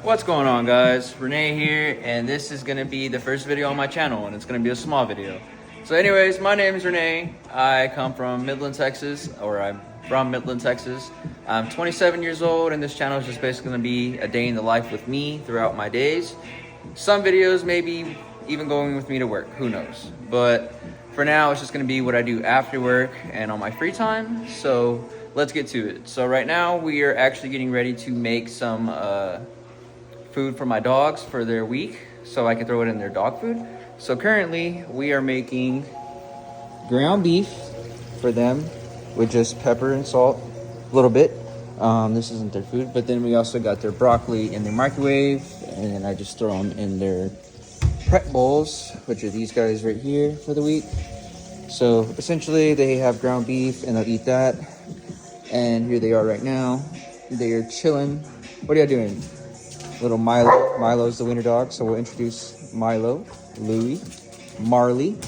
What's going on, guys? Renee here, and this is gonna be the first video on my channel, and it's gonna be a small video. So anyways, my name is Renee. I come from Midland, Texas, or I'm from Midland, Texas. I'm 27 years old, and this channel is just basically gonna be a day in the life with me throughout my days. Some videos maybe even going with me to work, who knows? But for now, it's just gonna be what I do after work and on my free time. So let's get to it. So right now, we are actually getting ready to make some food for my dogs for their week so I can throw it in their dog food. So currently we are making ground beef for them with just pepper and salt a little bit. This isn't their food, but then we also got their broccoli in the microwave, and then I just throw them in their prep bowls, which are these guys right here for the week. So essentially they have ground beef and they'll eat that. And here they are right now. They are chilling. What are you doing? Little Milo. Milo's the wiener dog, so we'll introduce Milo, Louie, Marley,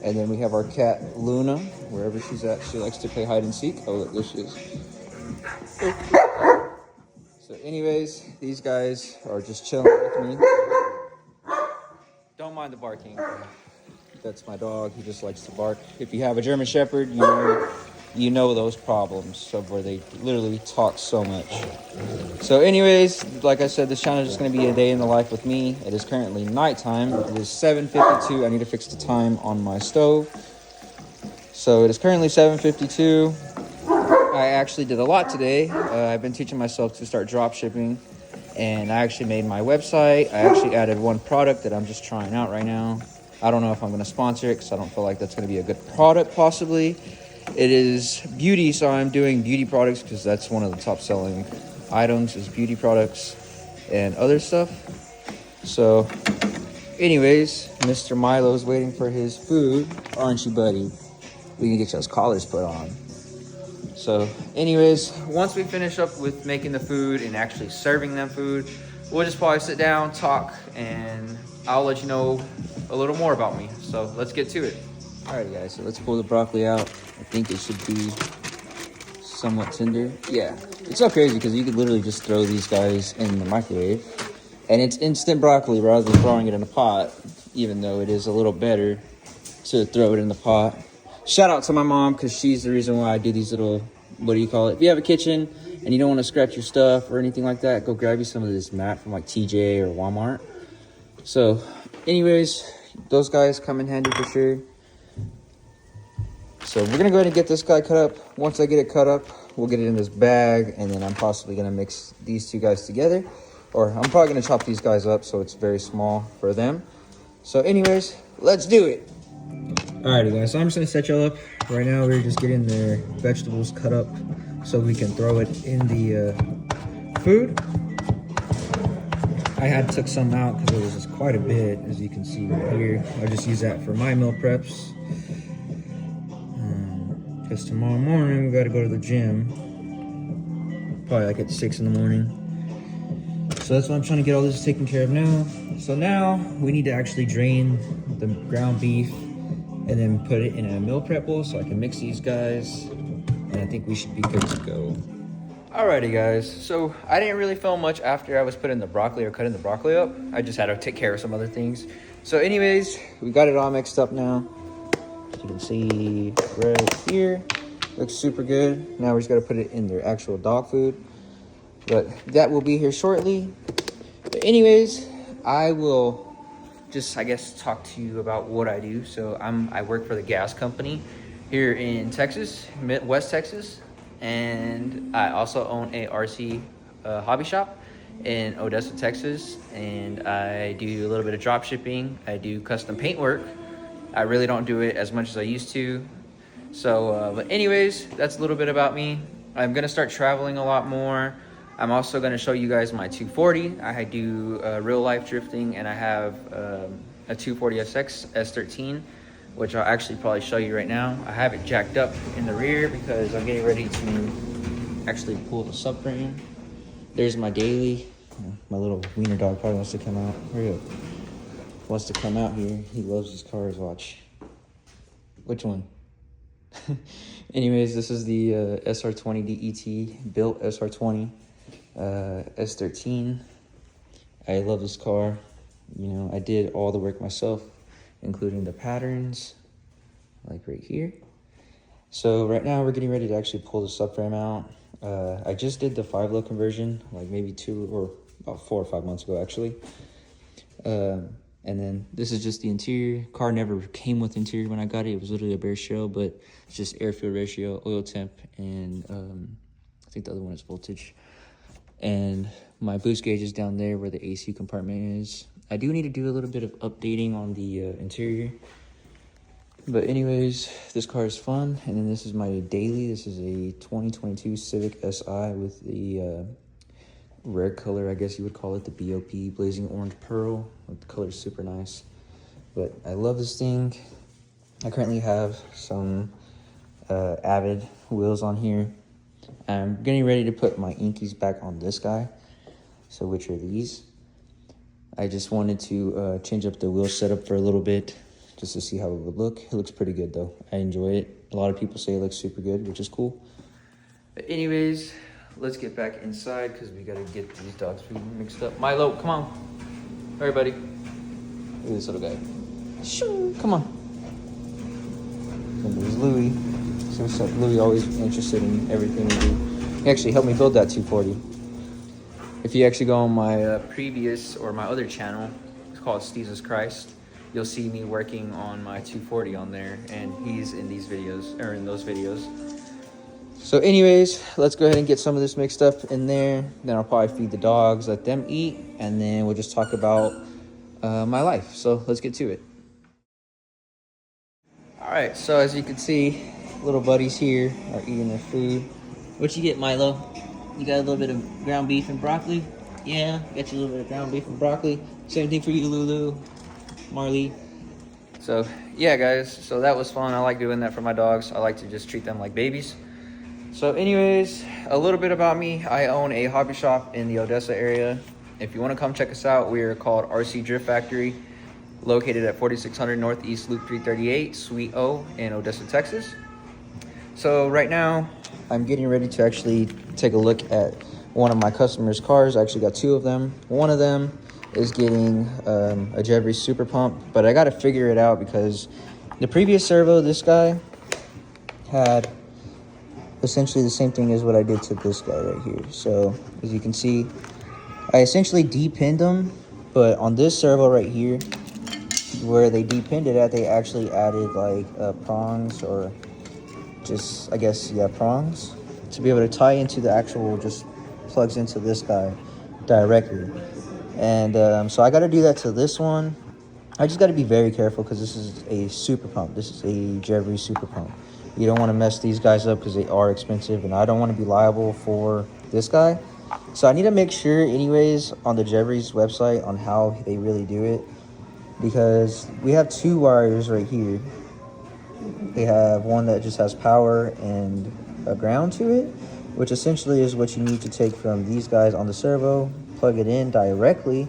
and then we have our cat Luna. Wherever she's at, she likes to play hide and seek. Oh, look, there she is. So anyways, these guys are just chilling with me. Don't mind the barking. That's my dog. He just likes to bark. If you have a German Shepherd, you know those problems of where they literally talk so much. So anyways, like I said, this channel is just going to be a day in the life with me. It is currently nighttime. It is 7:52. I need to fix the time on my stove. So it is currently 7:52. I actually did a lot today. I've been teaching myself to start drop shipping, and I actually made my website. I actually added one product that I'm just trying out right now. I don't know if I'm going to sponsor it because I don't feel like that's going to be a good product possibly. It is beauty, so I'm doing beauty products because that's one of the top selling items is beauty products and other stuff. So anyways, Mr. Milo's waiting for his food, aren't you, buddy? We can get those collars put on. So anyways, once we finish up with making the food and actually serving them food, we'll just probably sit down, talk, and I'll let you know a little more about me. So let's get to it. Alright guys, so let's pull the broccoli out. I think it should be somewhat tender. Yeah, it's so crazy because you could literally just throw these guys in the microwave and it's instant broccoli rather than throwing it in a pot, even though it is a little better to throw it in the pot. Shout out to my mom because she's the reason why I do these little, what do you call it? If you have a kitchen and you don't want to scratch your stuff or anything like that, go grab you some of this mat from like TJ or Walmart. So anyways, those guys come in handy for sure. So we're gonna go ahead and get this guy cut up. Once I get it cut up, we'll get it in this bag, and then I'm possibly gonna mix these two guys together, or I'm probably gonna chop these guys up so it's very small for them. So anyways, let's do it. Alrighty guys, so I'm just gonna set y'all up. Right now we're just getting their vegetables cut up so we can throw it in the food. I had took some out because it was just quite a bit, as you can see right here. I just use that for my meal preps. Because tomorrow morning we gotta go to the gym. Probably like at 6 in the morning. So that's why I'm trying to get all this taken care of now. So now we need to actually drain the ground beef and then put it in a meal prep bowl so I can mix these guys. And I think we should be good to go. Alrighty guys, so I didn't really film much after I was putting the broccoli or cutting the broccoli up. I just had to take care of some other things. So anyways, we got it all mixed up now. As you can see right here, looks super good. Now we just got to put it in their actual dog food, but that will be here shortly. But anyways, I will just, I guess, talk to you about what I do. So I work for the gas company here in Texas, West Texas, and I also own a RC hobby shop in Odessa, Texas, and I do a little bit of drop shipping. I do custom paint work. I really don't do it as much as I used to. So, but anyways, that's a little bit about me. I'm gonna start traveling a lot more. I'm also gonna show you guys my 240. I do real life drifting, and I have a 240 SX S13, which I'll actually probably show you right now. I have it jacked up in the rear because I'm getting ready to actually pull the subframe. There's my daily. My little wiener dog probably wants to come out. Hurry up. Wants to come out here. He loves his cars. Watch. Which one? Anyways, this is the SR20 DET built SR20 S13. I love this car. You know, I did all the work myself, including the patterns, like right here. So right now we're getting ready to actually pull the subframe out. I just did the 5-low conversion, like maybe 4 or 5 months ago, actually. And then this is just the interior. Car never came with interior when I got it. It was literally a bare shell, but it's just air-fuel ratio, oil temp, and I think the other one is voltage. And my boost gauge is down there where the AC compartment is. I do need to do a little bit of updating on the interior. But anyways, this car is fun. And then this is my daily. This is a 2022 Civic Si with the red color, I guess you would call it, the BOP, Blazing Orange Pearl. The color is super nice. But I love this thing. I currently have some Avid wheels on here. I'm getting ready to put my Inkies back on this guy. So which are these? I just wanted to change up the wheel setup for a little bit just to see how it would look. It looks pretty good though. I enjoy it. A lot of people say it looks super good, which is cool. But anyways, let's get back inside because we gotta get these dogs' food mixed up. Milo, come on. All right, buddy. Look at this little guy. Shoo, come on. And there's Louie. So what's up? Louie always interested in everything we do. He actually helped me build that 240. If you actually go on my previous or my other channel, it's called Jesus Christ, you'll see me working on my 240 on there, and he's in these videos, or in those videos. So anyways, let's go ahead and get some of this mixed up in there. Then I'll probably feed the dogs, let them eat, and then we'll just talk about my life. So let's get to it. All right, so as you can see, little buddies here are eating their food. What you get, Milo? You got a little bit of ground beef and broccoli? Yeah, got you a little bit of ground beef and broccoli. Same thing for you, Lulu, Marley. So yeah, guys, so that was fun. I like doing that for my dogs. I like to just treat them like babies. So anyways, a little bit about me. I own a hobby shop in the Odessa area. If you want to come check us out, we are called RC Drift Factory, located at 4600 Northeast Loop 338, Suite O in Odessa, Texas. So right now, I'm getting ready to actually take a look at one of my customers' cars. I actually got 2 of them. One of them is getting a Jebry Super Pump, but I got to figure it out because the previous servo, this guy, had essentially the same thing as what I did to this guy right here. So as you can see, I essentially depinned them, but on this servo right here, where they depinned it at, they actually added like prongs, or just, I guess, yeah, prongs, to be able to tie into the actual, just plugs into this guy directly. And so I got to do that to this one. I just got to be very careful because this is a super pump. This is a Jebry Super Pump. You don't want to mess these guys up because they are expensive, and I don't want to be liable for this guy. So I need to make sure anyways on the Jebry's website on how they really do it, because we have 2 wires right here. They have one that just has power and a ground to it, which essentially is what you need to take from these guys on the servo, plug it in directly,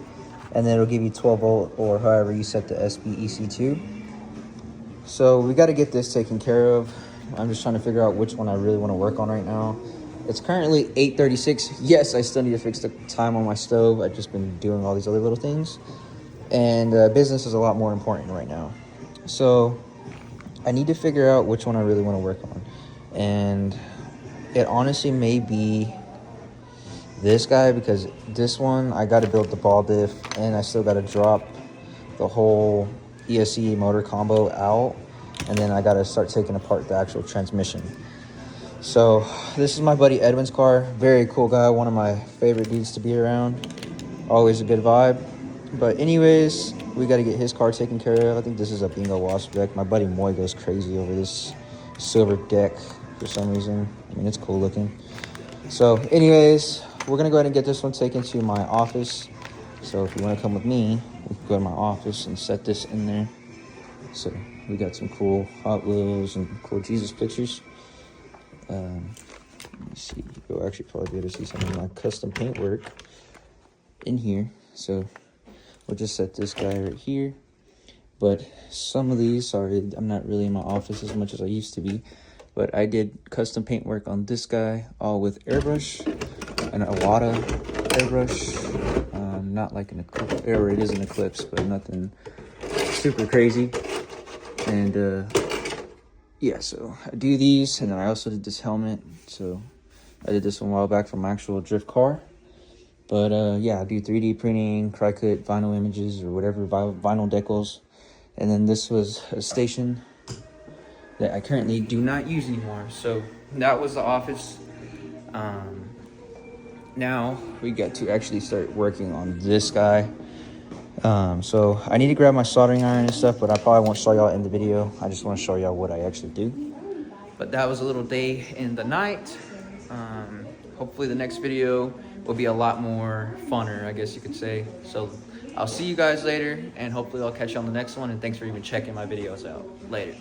and then it'll give you 12 volt or however you set the SPEC2. So we got to get this taken care of. I'm just trying to figure out which one I really want to work on right now. It's currently 8:36. Yes, I still need to fix the time on my stove. I've just been doing all these other little things. And business is a lot more important right now. So I need to figure out which one I really want to work on. And it honestly may be this guy, because this one, I got to build the ball diff, and I still got to drop the whole ESC motor combo out. And then I got to start taking apart the actual transmission. So this is my buddy Edwin's car. Very cool guy. One of my favorite dudes to be around. Always a good vibe. But anyways, we got to get his car taken care of. I think this is a Bingo Wasp deck. My buddy Moy goes crazy over this silver deck for some reason. I mean, it's cool looking. So anyways, we're going to go ahead and get this one taken to my office. So if you want to come with me, we can go to my office and set this in there. So we got some cool Hot Wheels and cool Jesus pictures. Let me see. You'll actually probably be able to see some of my custom paint work in here. So we'll just set this guy right here. But some of these, sorry, I'm not really in my office as much as I used to be. But I did custom paint work on this guy, all with airbrush and a lot of airbrush. not like an eclipse, or it is an eclipse, but nothing super crazy. And yeah, so I do these, and then I also did this helmet. So I did this one a while back for my actual drift car. But yeah, I do 3D printing, Cricut, vinyl images, or whatever, vinyl decals. And then this was a station that I currently do not use anymore. So that was the office. Now we get to actually start working on this guy. So I need to grab my soldering iron and stuff, but I probably won't show y'all in the video. I just want to show y'all what I actually do. But that was a little day in the night. Hopefully the next video will be a lot more funner, I guess you could say. So I'll see you guys later, and hopefully I'll catch you on the next one. And thanks for even checking my videos out. Later.